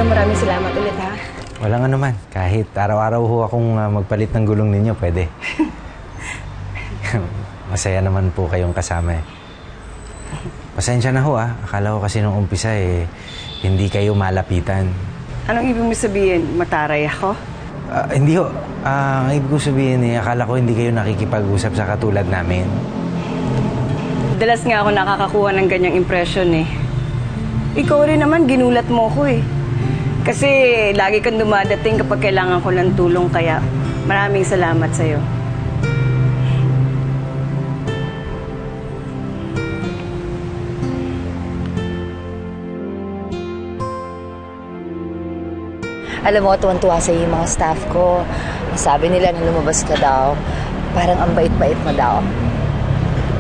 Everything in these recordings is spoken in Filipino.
maraming salamat ulit, ha? Walang anuman. Kahit araw-araw ho akong magpalit ng gulong ninyo, pwede. Masaya naman po kayong kasama eh. Pasensya na ho Akala ko kasi nung umpisa hindi kayo malapitan. Anong ibig mo sabihin? Mataray ako? Hindi ho. Ang ibig ko sabihin akala ko hindi kayo nakikipag-usap sa katulad namin. Dalas nga ako nakakakuha ng ganyang impression eh. Ikaw rin naman, ginulat mo ko eh. Kasi lagi kang dumadating kapag kailangan ko ng tulong, kaya maraming salamat sa'yo. Alam mo, tuwan-tuwa sa'yo yung mga staff ko. Sabi nila nung lumabas ka daw, parang ang bait-bait mo daw.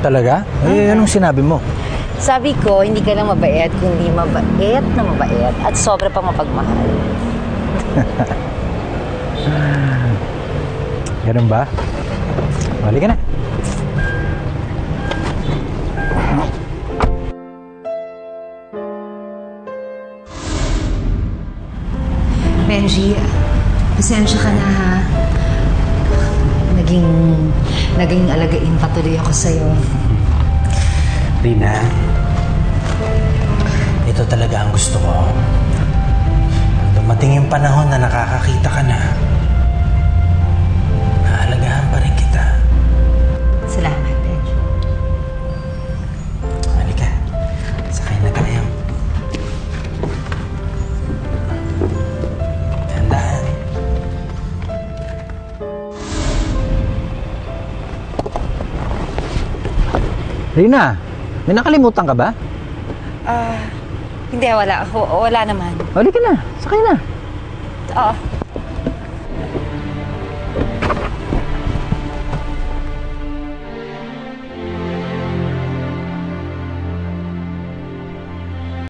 Talaga? Anong sinabi mo? Sabi ko, hindi ka lang mabait, kundi mabait na mabait at sobra pang mapagmahal. Ganun ba? Balik ka na. Benji, pasensya ka na ha. Naging alagain patuloy ako sa'yo. Rina, ito talaga ang gusto ko. Dumating yung panahon na nakakakita ka na. Nahalagahan pa rin kita. Salamat, Benji. Halika, sakay na tayo. Tandaan. Rina, may nakalimutan ka ba? Hindi, wala naman. Balik ka na. Sakay na. Oo.